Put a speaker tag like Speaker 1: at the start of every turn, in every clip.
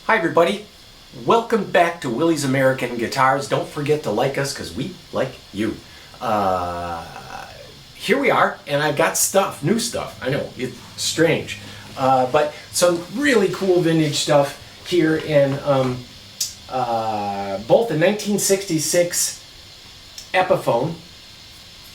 Speaker 1: Hi everybody, welcome back to Willie's American Guitars. Don't forget to like us because we like you. Here we are, and I've got stuff, new stuff. I know, it's strange. But some really cool vintage stuff here in both the 1966 Epiphone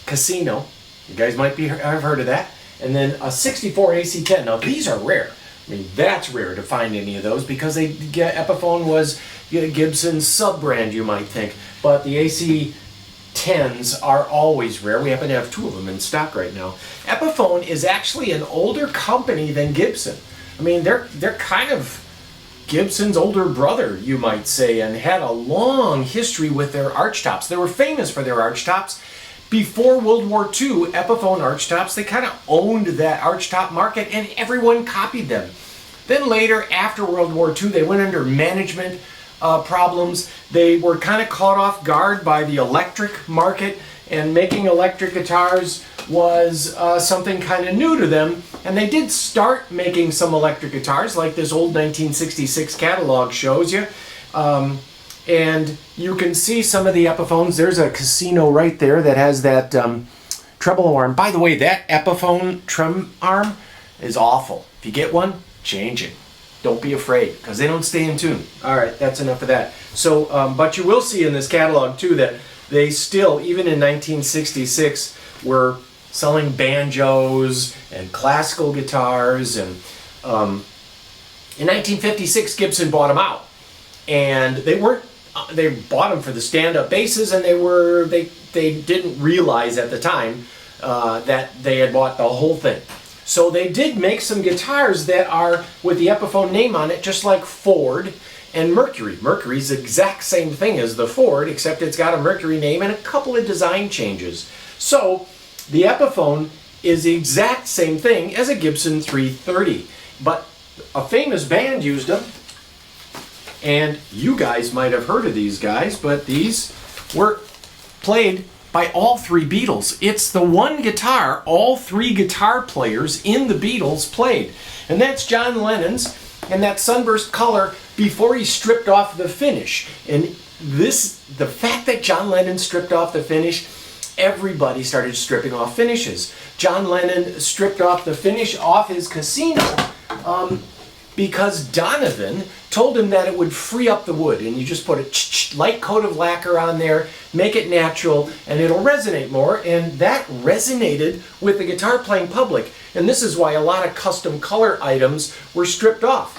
Speaker 1: Casino. You guys might have heard of that. And then a 64 AC10. Now these are rare. I mean, that's rare to find any of those because Epiphone was Gibson's sub-brand, you might think. But the AC10s are always rare. We happen to have two of them in stock right now. Epiphone is actually an older company than Gibson. I mean, they're kind of Gibson's older brother, you might say, and had a long history with their archtops. They were famous for their archtops. Before World War II, Epiphone archtops, they kind of owned that archtop market and everyone copied them. Then later, after World War II, they went under management problems. They were kind of caught off guard by the electric market, and making electric guitars was something kind of new to them. And they did start making some electric guitars, like this old 1966 catalog shows you. And you can see some of the Epiphones. There's a Casino right there that has that tremolo arm. By the way, that Epiphone trem arm is awful. If you get one, change it. Don't be afraid, because they don't stay in tune. All right, that's enough of that. So, but you will see in this catalog too that they still, even in 1966, were selling banjos and classical guitars. And in 1956, Gibson bought them out, and they bought them for the stand-up basses, and they didn't realize at the time that they had bought the whole thing. So they did make some guitars that are with the Epiphone name on it, just like Ford and Mercury. Mercury's the exact same thing as the Ford, except it's got a Mercury name and a couple of design changes. So the Epiphone is the exact same thing as a Gibson 330, but a famous band used them. And you guys might have heard of these guys, but these were played by all three Beatles. It's the one guitar all three guitar players in the Beatles played. And that's John Lennon's, and that sunburst color before he stripped off the finish. And the fact that John Lennon stripped off the finish, everybody started stripping off finishes. John Lennon stripped off the finish off his Casino because Donovan told him that it would free up the wood, and you just put a light coat of lacquer on there, make it natural, and it'll resonate more. And that resonated with the guitar playing public. And this is why a lot of custom color items were stripped off.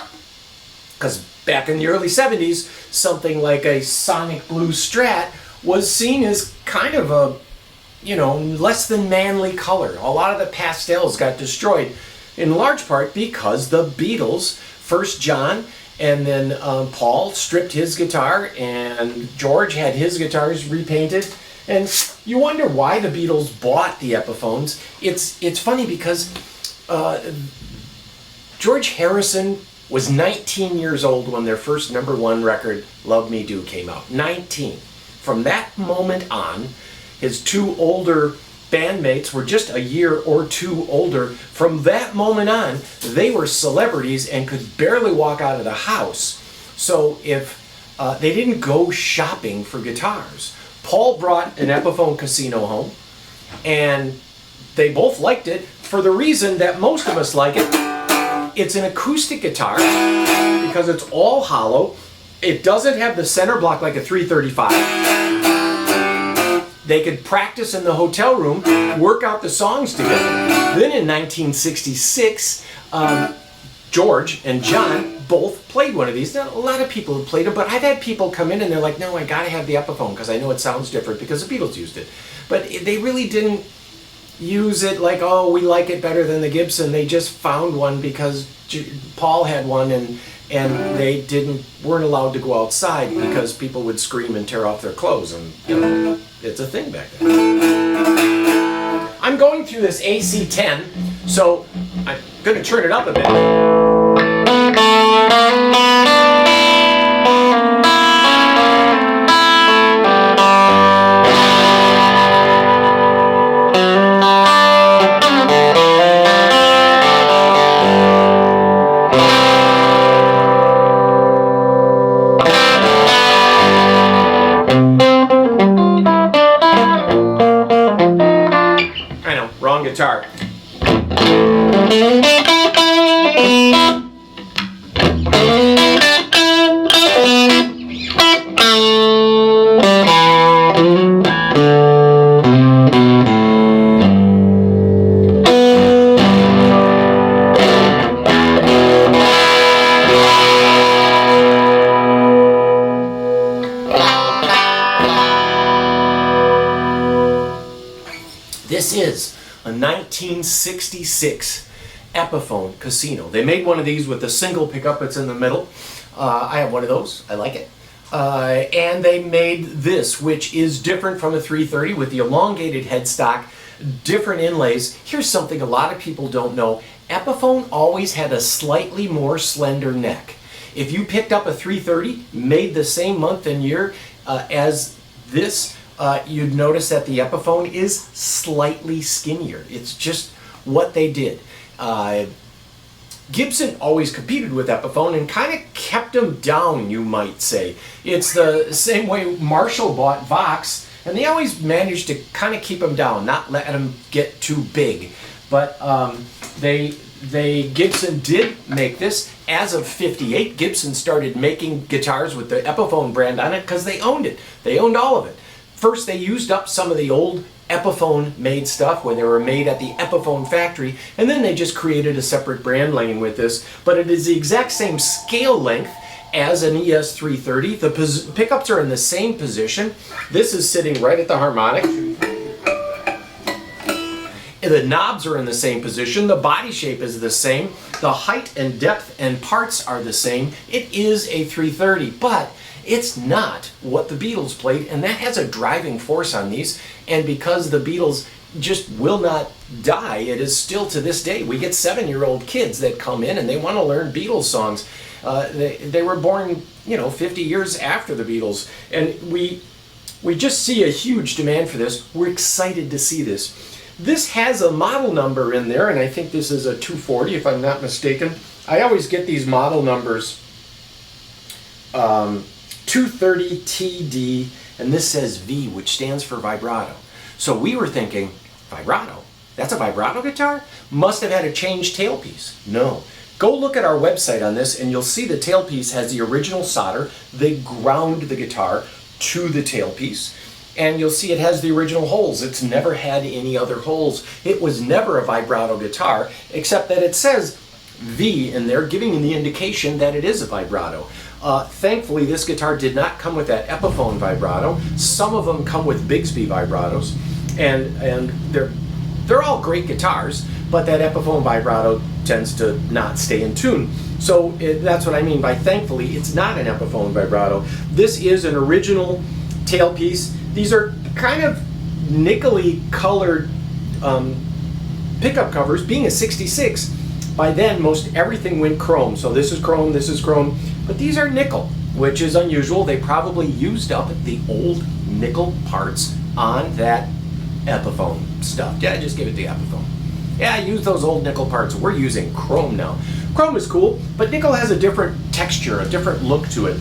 Speaker 1: Because back in the early 70s, something like a Sonic Blue Strat was seen as kind of a, less than manly color. A lot of the pastels got destroyed, in large part because the Beatles, first John and then Paul, stripped his guitar, and George had his guitars repainted. And you wonder why the Beatles bought the Epiphones. It's funny because George Harrison was 19 years old when their first #1 record, Love Me Do, came out. 19. From that moment on, his two older bandmates were just a year or two older. From that moment on, they were celebrities and could barely walk out of the house. So if they didn't go shopping for guitars, Paul brought an Epiphone Casino home, and they both liked it for the reason that most of us like it. It's an acoustic guitar because it's all hollow. It doesn't have the center block like a 335. They could practice in the hotel room, work out the songs together. Then in 1966, George and John both played one of these. Now, a lot of people have played it, but I've had people come in and they're like, no, I gotta have the Epiphone because I know it sounds different because the Beatles used it. But they really didn't use it like, oh, we like it better than the Gibson. They just found one because Paul had one, and they weren't allowed to go outside because people would scream and tear off their clothes, and it's a thing back then. I'm going through this AC10, so I'm going to turn it up a bit. is a 1966 Epiphone Casino. They made one of these with a single pickup that's in the middle. I have one of those. I like it. And they made this, which is different from a 330 with the elongated headstock, different inlays. Here's something a lot of people don't know. Epiphone always had a slightly more slender neck. If you picked up a 330 made the same month and year as this, you'd notice that the Epiphone is slightly skinnier. It's just what they did. Gibson always competed with Epiphone and kind of kept them down, you might say. It's the same way Marshall bought Vox, and they always managed to kind of keep them down, not let them get too big. But Gibson did make this. As of '58, Gibson started making guitars with the Epiphone brand on it because they owned it. They owned all of it. First, they used up some of the old Epiphone made stuff when they were made at the Epiphone factory, and then they just created a separate brand lane with this. But it is the exact same scale length as an ES330. The pickups are in the same position. This is sitting right at the harmonic. The knobs are in the same position. The body shape is the same. The height and depth and parts are the same. It is a 330, but it's not what the Beatles played, and that has a driving force on these. And because the Beatles just will not die, it is still to this day. We get 7-year-old kids that come in and they want to learn Beatles songs. They were born, 50 years after the Beatles, and we just see a huge demand for this. We're excited to see this. This has a model number in there, and I think this is a 240 if I'm not mistaken. I always get these model numbers. 230 TD, and this says V, which stands for vibrato. So we were thinking, vibrato? That's a vibrato guitar? Must have had a changed tailpiece. No. Go look at our website on this, and you'll see the tailpiece has the original solder. They ground the guitar to the tailpiece, and you'll see it has the original holes. It's never had any other holes. It was never a vibrato guitar, except that it says V in there, giving the indication that it is a vibrato. Thankfully, this guitar did not come with that Epiphone vibrato. Some of them come with Bigsby vibratos, and they're all great guitars, but that Epiphone vibrato tends to not stay in tune. So that's what I mean by thankfully, it's not an Epiphone vibrato. This is an original tailpiece. These are kind of nickel-y colored pickup covers. Being a 66, by then most everything went chrome. So this is chrome, but these are nickel, which is unusual. They probably used up the old nickel parts on that Epiphone stuff. Yeah, just give it the Epiphone. Yeah, use those old nickel parts. We're using chrome now. Chrome is cool, but nickel has a different texture, a different look to it.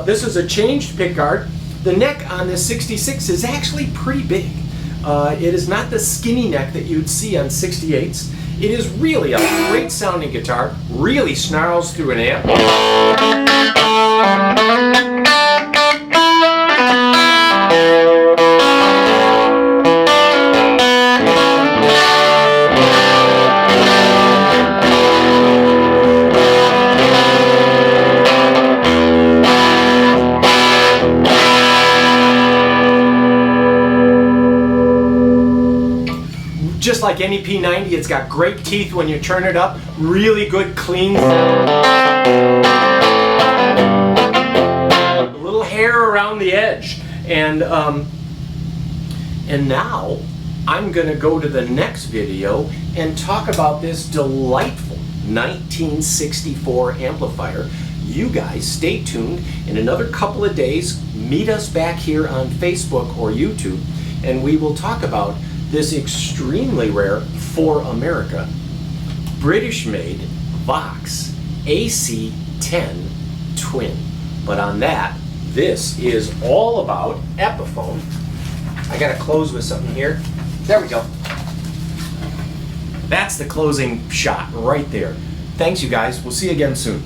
Speaker 1: This is a changed pickguard. The neck on this 66 is actually pretty big. It is not the skinny neck that you'd see on 68s. It is really a great sounding guitar, really snarls through an amp. Just like any P90, it's got great teeth when you turn it up, really good clean sound. A little hair around the edge. And now I'm going to go to the next video and talk about this delightful 1964 amplifier. You guys stay tuned. In another couple of days, meet us back here on Facebook or YouTube, and we will talk about this extremely rare, for America, British-made Vox AC10 twin. But on that, this is all about Epiphone. I gotta close with something here. There we go. That's the closing shot right there. Thanks, you guys. We'll see you again soon.